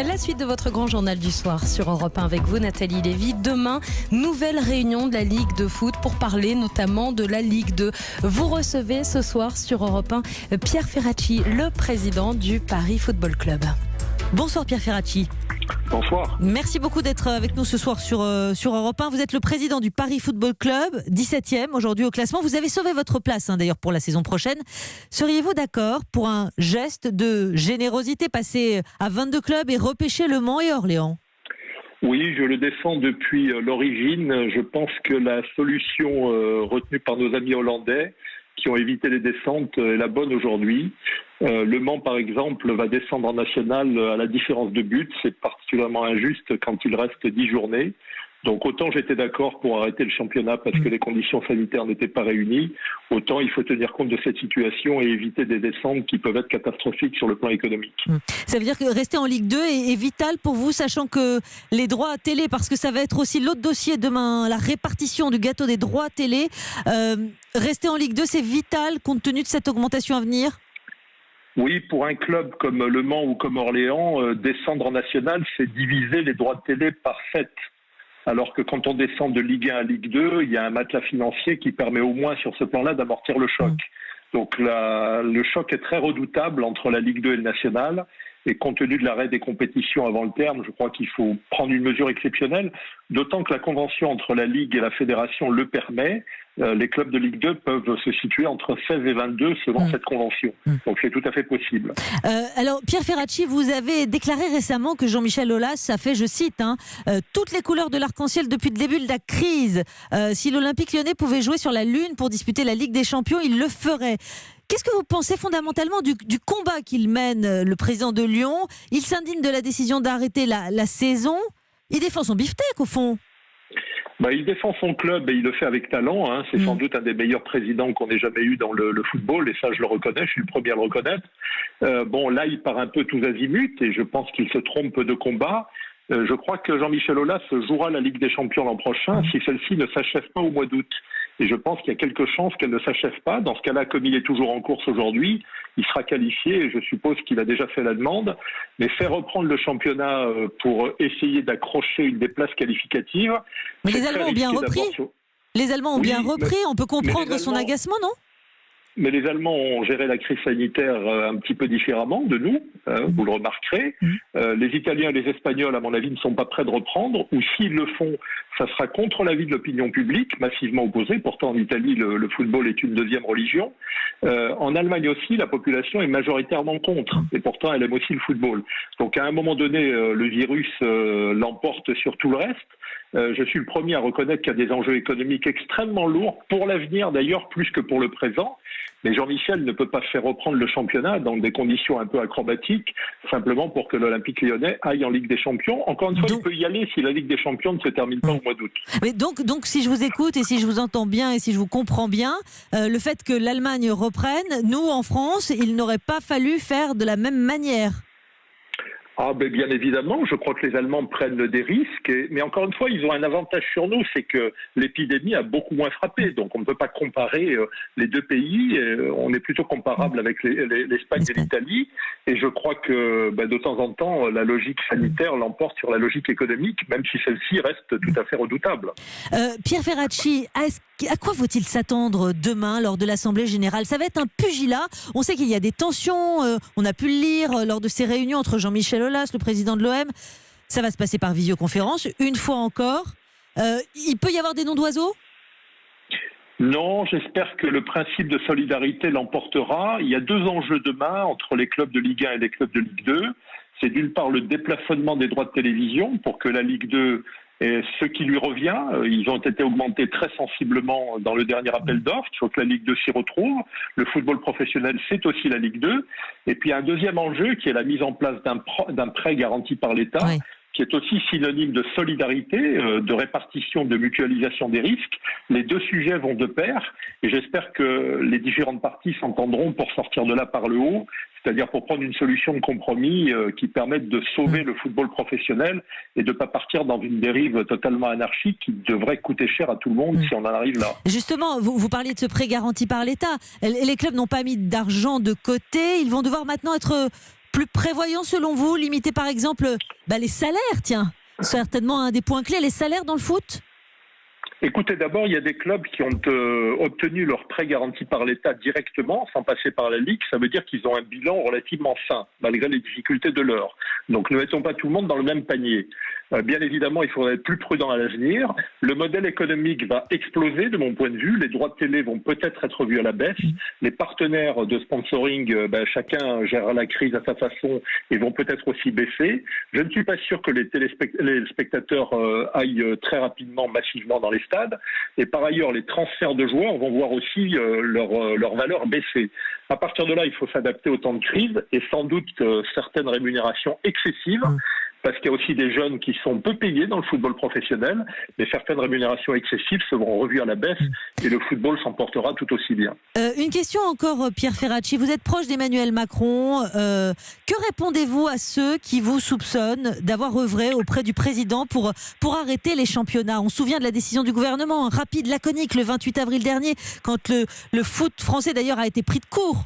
La suite de votre grand journal du soir sur Europe 1 avec vous, Nathalie Lévy. Demain, nouvelle réunion de la Ligue de foot pour parler notamment de la Ligue 2. Vous recevez ce soir sur Europe 1 Pierre Ferracci, le président du Paris Football Club. Bonsoir Pierre Ferracci. Bonsoir. Merci beaucoup d'être avec nous ce soir sur Europe 1. Vous êtes le président du Paris Football Club, 17e aujourd'hui au classement. Vous avez sauvé votre place d'ailleurs pour la saison prochaine. Seriez-vous d'accord pour un geste de générosité, passer à 22 clubs et repêcher Le Mans et Orléans ? Oui, je le défends depuis l'origine. Je pense que la solution retenue par nos amis hollandais, qui ont évité les descentes, est la bonne aujourd'hui. Le Mans, par exemple, va descendre en national à la différence de but. C'est particulièrement injuste quand il reste 10 journées. Donc autant j'étais d'accord pour arrêter le championnat parce que les conditions sanitaires n'étaient pas réunies, autant il faut tenir compte de cette situation et éviter des descentes qui peuvent être catastrophiques sur le plan économique. Ça veut dire que rester en Ligue 2 est vital pour vous, sachant que les droits à télé, parce que ça va être aussi l'autre dossier demain, la répartition du gâteau des droits à télé, rester en Ligue 2 c'est vital compte tenu de cette augmentation à venir ? Oui, pour un club comme Le Mans ou comme Orléans, descendre en national, c'est diviser les droits de télé par 7. Alors que quand on descend de Ligue 1 à Ligue 2, il y a un matelas financier qui permet au moins sur ce plan-là d'amortir le choc. Donc le choc est très redoutable entre la Ligue 2 et le national. Et compte tenu de l'arrêt des compétitions avant le terme, je crois qu'il faut prendre une mesure exceptionnelle, d'autant que la convention entre la Ligue et la Fédération le permet. Les clubs de Ligue 2 peuvent se situer entre 16 et 22 selon cette convention. Donc c'est tout à fait possible. Alors Pierre Ferracci, vous avez déclaré récemment que Jean-Michel Aulas a fait, je cite, toutes les couleurs de l'arc-en-ciel depuis le début de la crise. Si l'Olympique Lyonnais pouvait jouer sur la Lune pour disputer la Ligue des Champions, il le ferait. Qu'est-ce que vous pensez fondamentalement du combat qu'il mène, le président de Lyon ? Il s'indigne de la décision d'arrêter la saison. Il défend son beefsteak au fond. Il défend son club et il le fait avec talent. C'est sans doute un des meilleurs présidents qu'on ait jamais eu dans le football et ça je le reconnais, je suis le premier à le reconnaître. Là il part un peu tous azimuts et je pense qu'il se trompe de combat. Je crois que Jean-Michel Aulas jouera la Ligue des Champions l'an prochain si celle-ci ne s'achève pas au mois d'août. Et je pense qu'il y a quelques chances qu'elle ne s'achève pas. Dans ce cas-là, comme il est toujours en course aujourd'hui, il sera qualifié et je suppose qu'il a déjà fait la demande. Mais faire reprendre le championnat pour essayer d'accrocher une des places qualificatives... Mais les Allemands ont bien repris. Les Allemands ont bien repris. On peut comprendre son agacement, non ? Mais les Allemands ont géré la crise sanitaire un petit peu différemment de nous, vous le remarquerez. Les Italiens et les Espagnols, à mon avis, ne sont pas prêts de reprendre, ou s'ils le font, ça sera contre l'avis de l'opinion publique, massivement opposée. Pourtant, en Italie, le football est une deuxième religion. En Allemagne aussi, la population est majoritairement contre, et pourtant, elle aime aussi le football. Donc, à un moment donné, le virus l'emporte sur tout le reste. Je suis le premier à reconnaître qu'il y a des enjeux économiques extrêmement lourds, pour l'avenir d'ailleurs, plus que pour le présent. Mais Jean-Michel ne peut pas faire reprendre le championnat dans des conditions un peu acrobatiques, simplement pour que l'Olympique Lyonnais aille en Ligue des Champions. Encore une fois, il peut y aller si la Ligue des Champions ne se termine pas au mois d'août. Mais donc, si je vous écoute et si je vous entends bien et si je vous comprends bien, le fait que l'Allemagne reprenne, nous en France, il n'aurait pas fallu faire de la même manière. Bien évidemment, je crois que les Allemands prennent des risques, mais encore une fois, ils ont un avantage sur nous, c'est que l'épidémie a beaucoup moins frappé, donc on ne peut pas comparer les deux pays, on est plutôt comparable avec l'Espagne et l'Italie, et je crois que de temps en temps, la logique sanitaire l'emporte sur la logique économique, même si celle-ci reste tout à fait redoutable. Pierre Ferracci, à quoi faut-il s'attendre demain lors de l'Assemblée Générale ? Ça va être un pugilat. On sait qu'il y a des tensions. On a pu le lire lors de ces réunions entre Jean-Michel Aulas, le président de l'OM. Ça va se passer par visioconférence, une fois encore. Il peut y avoir des noms d'oiseaux ? Non, j'espère que le principe de solidarité l'emportera. Il y a deux enjeux demain entre les clubs de Ligue 1 et les clubs de Ligue 2. C'est d'une part le déplafonnement des droits de télévision pour que la Ligue 2... Et ce qui lui revient, ils ont été augmentés très sensiblement dans le dernier appel d'offres. Il faut que la Ligue 2 s'y retrouve. Le football professionnel, c'est aussi la Ligue 2. Et puis un deuxième enjeu qui est la mise en place d'un prêt garanti par l'État, qui est aussi synonyme de solidarité, de répartition, de mutualisation des risques. Les deux sujets vont de pair et j'espère que les différentes parties s'entendront pour sortir de là par le haut, c'est-à-dire pour prendre une solution de compromis qui permette de sauver le football professionnel et de ne pas partir dans une dérive totalement anarchique qui devrait coûter cher à tout le monde si on en arrive là. Justement, vous parliez de ce prêt garanti par l'État. Les clubs n'ont pas mis d'argent de côté, ils vont devoir maintenant être plus prévoyant selon vous, limiter par exemple les salaires, tiens, certainement un des points clés, les salaires dans le foot? Écoutez, d'abord, il y a des clubs qui ont obtenu leur prêt garanti par l'État directement, sans passer par la Ligue. Ça veut dire qu'ils ont un bilan relativement sain, malgré les difficultés de l'heure. Donc ne mettons pas tout le monde dans le même panier. Bien évidemment, il faudrait être plus prudent à l'avenir. Le modèle économique va exploser, de mon point de vue. Les droits de télé vont peut-être être revus à la baisse. Les partenaires de sponsoring, chacun gère la crise à sa façon et vont peut-être aussi baisser. Je ne suis pas sûr que les spectateurs aillent très rapidement, massivement dans les stades. Et par ailleurs, les transferts de joueurs vont voir aussi leur valeur baisser. À partir de là, il faut s'adapter au temps de crise et sans doute certaines rémunérations excessives. Parce qu'il y a aussi des jeunes qui sont peu payés dans le football professionnel, mais certaines rémunérations excessives seront revues à la baisse et le football s'en portera tout aussi bien. Une question encore, Pierre Ferracci. Vous êtes proche d'Emmanuel Macron. Que répondez-vous à ceux qui vous soupçonnent d'avoir œuvré auprès du président pour arrêter les championnats? On se souvient de la décision du gouvernement, rapide, laconique, le 28 avril dernier, quand le foot français d'ailleurs a été pris de court.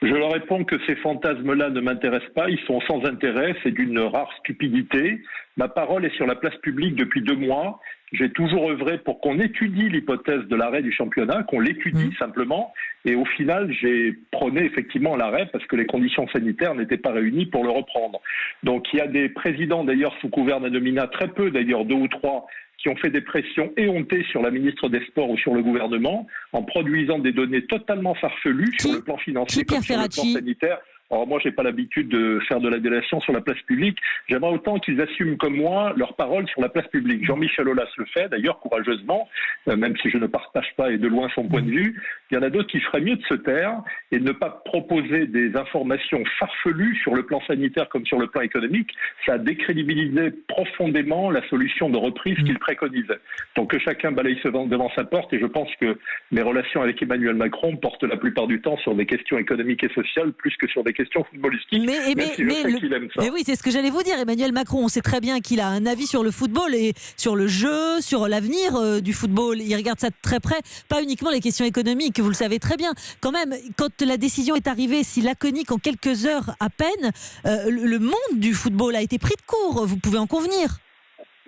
Je leur réponds que ces fantasmes-là ne m'intéressent pas, ils sont sans intérêt, c'est d'une rare stupidité. Ma parole est sur la place publique depuis 2 mois. J'ai toujours œuvré pour qu'on étudie l'hypothèse de l'arrêt du championnat, qu'on l'étudie simplement. Et au final, j'ai prôné effectivement l'arrêt parce que les conditions sanitaires n'étaient pas réunies pour le reprendre. Donc il y a des présidents d'ailleurs sous couvert d'anonymat, très peu d'ailleurs, 2 ou 3, qui ont fait des pressions éhontées sur la ministre des Sports ou sur le gouvernement en produisant des données totalement farfelues sur le plan financier comme sur le plan sanitaire. Alors moi, j'ai pas l'habitude de faire de la délation sur la place publique. J'aimerais autant qu'ils assument comme moi leur parole sur la place publique. Jean-Michel Aulas le fait, d'ailleurs, courageusement, même si je ne partage pas et de loin son point de vue. Il y en a d'autres qui feraient mieux de se taire et de ne pas proposer des informations farfelues sur le plan sanitaire comme sur le plan économique. Ça a décrédibilisé profondément la solution de reprise qu'il préconisait. Donc que chacun balaye devant sa porte, et je pense que mes relations avec Emmanuel Macron portent la plupart du temps sur des questions économiques et sociales plus que sur des questions footballistiques. Mais oui, c'est ce que j'allais vous dire. Emmanuel Macron, on sait très bien qu'il a un avis sur le football et sur le jeu, sur l'avenir du football. Il regarde ça de très près, pas uniquement les questions économiques, vous le savez très bien. Quand même, quand la décision est arrivée, si laconique en quelques heures à peine, le monde du football a été pris de court, vous pouvez en convenir.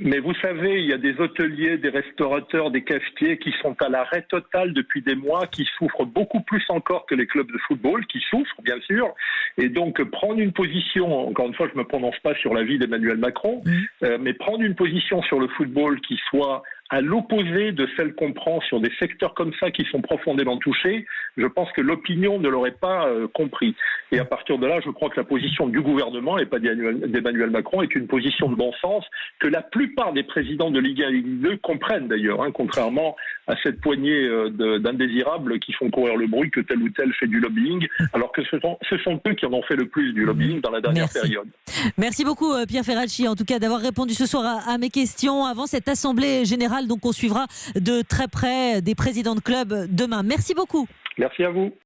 Mais vous savez, il y a des hôteliers, des restaurateurs, des cafetiers qui sont à l'arrêt total depuis des mois, qui souffrent beaucoup plus encore que les clubs de football, qui souffrent bien sûr. Et donc prendre une position, encore une fois je ne me prononce pas sur l'avis d'Emmanuel Macron, mais prendre une position sur le football qui soit à l'opposé de celle qu'on prend sur des secteurs comme ça qui sont profondément touchés, je pense que l'opinion ne l'aurait pas compris. Et à partir de là, je crois que la position du gouvernement, et pas d'Emmanuel Macron, est une position de bon sens que la plupart des présidents de Ligue 1 et Ligue 2 comprennent d'ailleurs, contrairement à cette poignée d'indésirables qui font courir le bruit que tel ou tel fait du lobbying, alors que ce sont eux qui en ont fait le plus du lobbying dans la dernière période. Merci beaucoup Pierre Ferracci, en tout cas d'avoir répondu ce soir à mes questions avant cette assemblée générale. Donc on suivra de très près des présidents de club demain. Merci beaucoup. Merci à vous.